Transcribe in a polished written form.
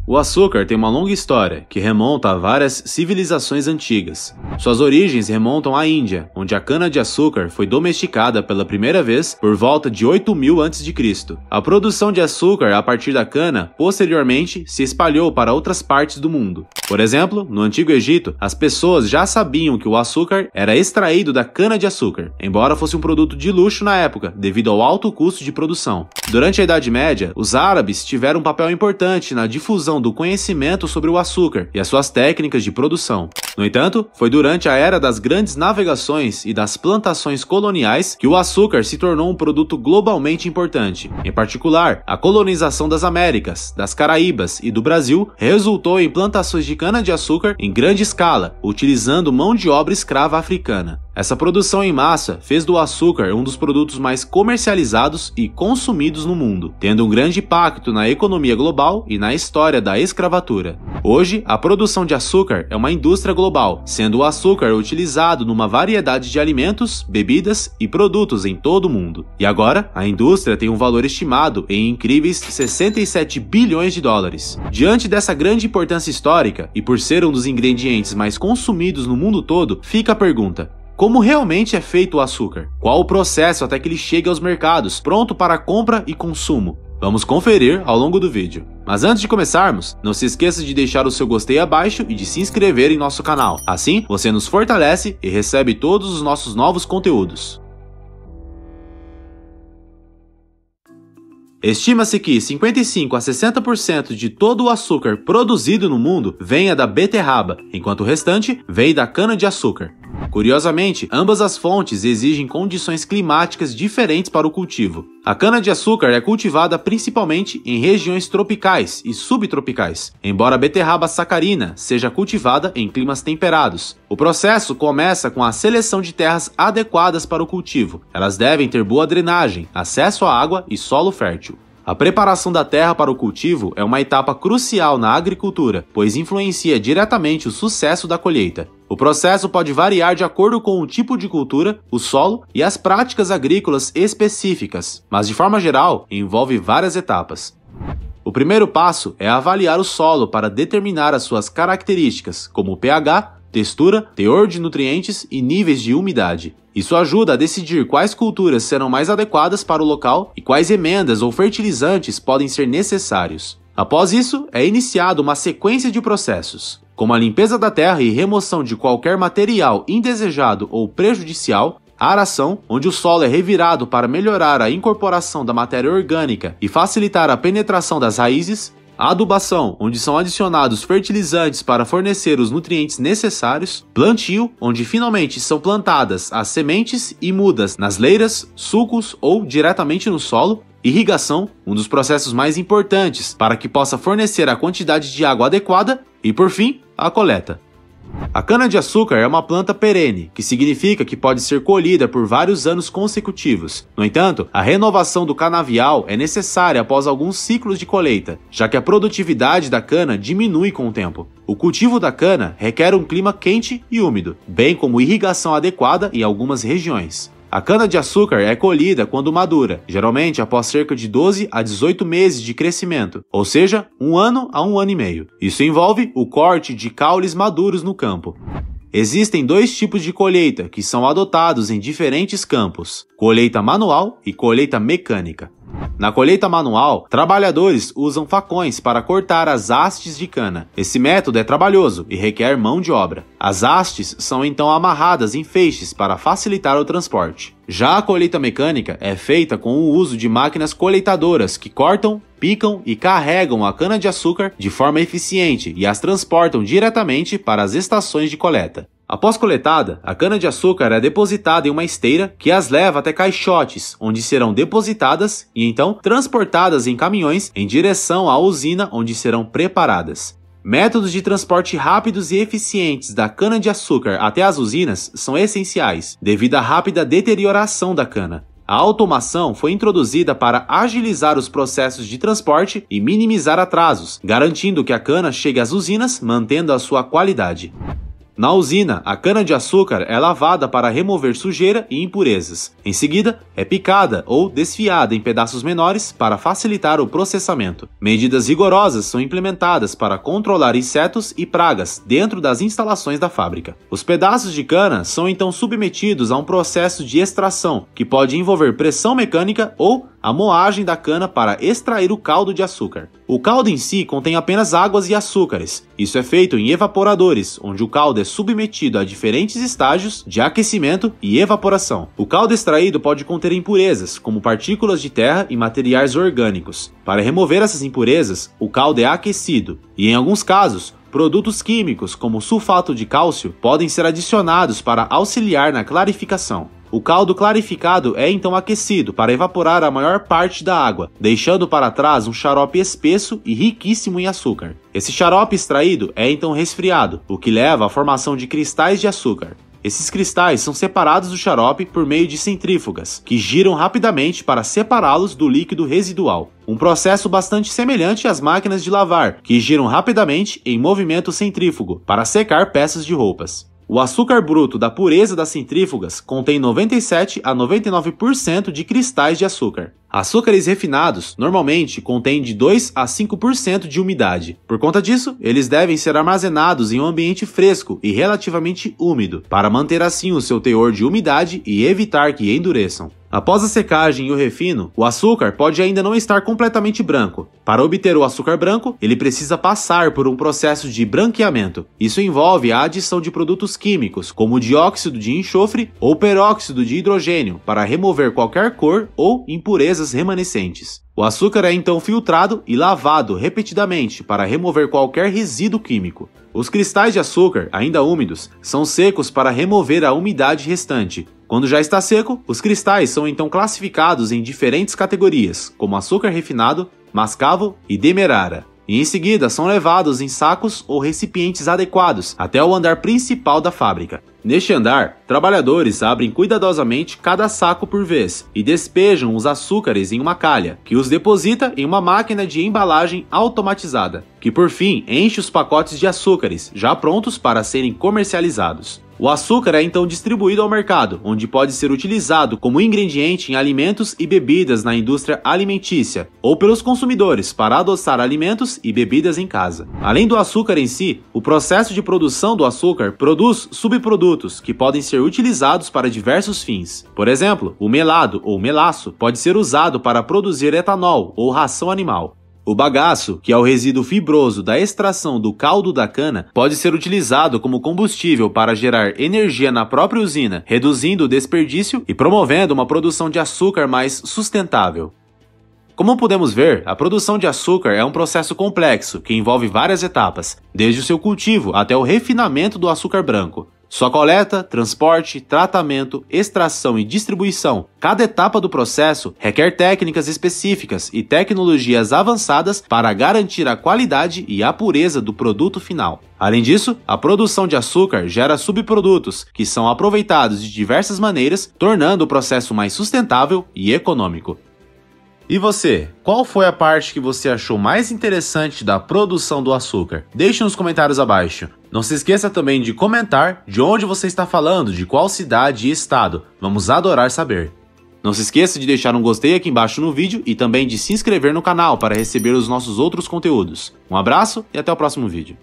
O açúcar tem uma longa história, que remonta a várias civilizações antigas. Suas origens remontam à Índia, onde a cana-de-açúcar foi domesticada pela primeira vez por volta de 8000 a.C. A produção de açúcar a partir da cana, posteriormente, se espalhou para outras partes do mundo. Por exemplo, no Antigo Egito, as pessoas já sabiam que o açúcar era extraído da cana-de-açúcar, embora fosse um produto de luxo na época, devido ao alto custo de produção. Durante a Idade Média, os árabes tiveram um papel importante na difusão do conhecimento sobre o açúcar e as suas técnicas de produção. No entanto, foi durante a era das grandes navegações e das plantações coloniais que o açúcar se tornou um produto globalmente importante. Em particular, a colonização das Américas, das Caraíbas e do Brasil resultou em plantações de cana-de-açúcar em grande escala, utilizando mão de obra escrava africana. Essa produção em massa fez do açúcar um dos produtos mais comercializados e consumidos no mundo, tendo um grande impacto na economia global e na história da escravatura. Hoje, a produção de açúcar é uma indústria global, sendo o açúcar utilizado numa variedade de alimentos, bebidas e produtos em todo o mundo. E agora, a indústria tem um valor estimado em incríveis 67 bilhões de dólares. Diante dessa grande importância histórica, e por ser um dos ingredientes mais consumidos no mundo todo, fica a pergunta: como realmente é feito o açúcar? Qual o processo até que ele chegue aos mercados, pronto para compra e consumo? Vamos conferir ao longo do vídeo. Mas antes de começarmos, não se esqueça de deixar o seu gostei abaixo e de se inscrever em nosso canal. Assim, você nos fortalece e recebe todos os nossos novos conteúdos. Estima-se que 55 a 60% de todo o açúcar produzido no mundo venha da beterraba, enquanto o restante vem da cana-de-açúcar. Curiosamente, ambas as fontes exigem condições climáticas diferentes para o cultivo. A cana-de-açúcar é cultivada principalmente em regiões tropicais e subtropicais, embora a beterraba sacarina seja cultivada em climas temperados. O processo começa com a seleção de terras adequadas para o cultivo. Elas devem ter boa drenagem, acesso à água e solo fértil. A preparação da terra para o cultivo é uma etapa crucial na agricultura, pois influencia diretamente o sucesso da colheita. O processo pode variar de acordo com o tipo de cultura, o solo e as práticas agrícolas específicas, mas de forma geral envolve várias etapas. O primeiro passo é avaliar o solo para determinar as suas características, como o pH, textura, teor de nutrientes e níveis de umidade. Isso ajuda a decidir quais culturas serão mais adequadas para o local e quais emendas ou fertilizantes podem ser necessários. Após isso, é iniciada uma sequência de processos, como a limpeza da terra e remoção de qualquer material indesejado ou prejudicial, a aração, onde o solo é revirado para melhorar a incorporação da matéria orgânica e facilitar a penetração das raízes, a adubação, onde são adicionados fertilizantes para fornecer os nutrientes necessários, plantio, onde finalmente são plantadas as sementes e mudas nas leiras, sulcos ou diretamente no solo, irrigação, um dos processos mais importantes para que possa fornecer a quantidade de água adequada e, por fim, a coleta. A cana-de-açúcar é uma planta perene, que significa que pode ser colhida por vários anos consecutivos. No entanto, a renovação do canavial é necessária após alguns ciclos de colheita, já que a produtividade da cana diminui com o tempo. O cultivo da cana requer um clima quente e úmido, bem como irrigação adequada em algumas regiões. A cana-de-açúcar é colhida quando madura, geralmente após cerca de 12 a 18 meses de crescimento, ou seja, 1 ano a 1 ano e meio. Isso envolve o corte de caules maduros no campo. Existem dois tipos de colheita que são adotados em diferentes campos: colheita manual e colheita mecânica. Na colheita manual, trabalhadores usam facões para cortar as hastes de cana. Esse método é trabalhoso e requer mão de obra. As hastes são então amarradas em feixes para facilitar o transporte. Já a colheita mecânica é feita com o uso de máquinas colheitadoras que cortam, picam e carregam a cana-de-açúcar de forma eficiente e as transportam diretamente para as estações de coleta. Após coletada, a cana-de-açúcar é depositada em uma esteira que as leva até caixotes, onde serão depositadas e então transportadas em caminhões em direção à usina onde serão preparadas. Métodos de transporte rápidos e eficientes da cana-de-açúcar até as usinas são essenciais, devido à rápida deterioração da cana. A automação foi introduzida para agilizar os processos de transporte e minimizar atrasos, garantindo que a cana chegue às usinas mantendo a sua qualidade. Na usina, a cana-de-açúcar é lavada para remover sujeira e impurezas. Em seguida, é picada ou desfiada em pedaços menores para facilitar o processamento. Medidas rigorosas são implementadas para controlar insetos e pragas dentro das instalações da fábrica. Os pedaços de cana são então submetidos a um processo de extração, que pode envolver pressão mecânica ou a moagem da cana para extrair o caldo de açúcar. O caldo em si contém apenas águas e açúcares. Isso é feito em evaporadores, onde o caldo é submetido a diferentes estágios de aquecimento e evaporação. O caldo extraído pode conter impurezas, como partículas de terra e materiais orgânicos. Para remover essas impurezas, o caldo é aquecido e, em alguns casos, produtos químicos, como sulfato de cálcio, podem ser adicionados para auxiliar na clarificação. O caldo clarificado é então aquecido para evaporar a maior parte da água, deixando para trás um xarope espesso e riquíssimo em açúcar. Esse xarope extraído é então resfriado, o que leva à formação de cristais de açúcar. Esses cristais são separados do xarope por meio de centrífugas, que giram rapidamente para separá-los do líquido residual. Um processo bastante semelhante às máquinas de lavar, que giram rapidamente em movimento centrífugo para secar peças de roupas. O açúcar bruto da pureza das centrífugas contém 97 a 99% de cristais de açúcar. Açúcares refinados normalmente contêm de 2 a 5% de umidade. Por conta disso, eles devem ser armazenados em um ambiente fresco e relativamente úmido, para manter assim o seu teor de umidade e evitar que endureçam. Após a secagem e o refino, o açúcar pode ainda não estar completamente branco. Para obter o açúcar branco, ele precisa passar por um processo de branqueamento. Isso envolve a adição de produtos químicos, como dióxido de enxofre ou peróxido de hidrogênio, para remover qualquer cor ou impurezas remanescentes. O açúcar é então filtrado e lavado repetidamente para remover qualquer resíduo químico. Os cristais de açúcar, ainda úmidos, são secos para remover a umidade restante. Quando já está seco, os cristais são então classificados em diferentes categorias, como açúcar refinado, mascavo e demerara. E em seguida são levados em sacos ou recipientes adequados até o andar principal da fábrica. Neste andar, trabalhadores abrem cuidadosamente cada saco por vez e despejam os açúcares em uma calha, que os deposita em uma máquina de embalagem automatizada, que por fim enche os pacotes de açúcares, já prontos para serem comercializados. O açúcar é então distribuído ao mercado, onde pode ser utilizado como ingrediente em alimentos e bebidas na indústria alimentícia, ou pelos consumidores para adoçar alimentos e bebidas em casa. Além do açúcar em si, o processo de produção do açúcar produz subprodutos que podem ser utilizados para diversos fins. Por exemplo, o melado ou melaço pode ser usado para produzir etanol ou ração animal. O bagaço, que é o resíduo fibroso da extração do caldo da cana, pode ser utilizado como combustível para gerar energia na própria usina, reduzindo o desperdício e promovendo uma produção de açúcar mais sustentável. Como podemos ver, a produção de açúcar é um processo complexo que envolve várias etapas, desde o seu cultivo até o refinamento do açúcar branco. Sua coleta, transporte, tratamento, extração e distribuição. Cada etapa do processo requer técnicas específicas e tecnologias avançadas para garantir a qualidade e a pureza do produto final. Além disso, a produção de açúcar gera subprodutos, que são aproveitados de diversas maneiras, tornando o processo mais sustentável e econômico. E você, qual foi a parte que você achou mais interessante da produção do açúcar? Deixe nos comentários abaixo. Não se esqueça também de comentar de onde você está falando, de qual cidade e estado. Vamos adorar saber. Não se esqueça de deixar um gostei aqui embaixo no vídeo e também de se inscrever no canal para receber os nossos outros conteúdos. Um abraço e até o próximo vídeo.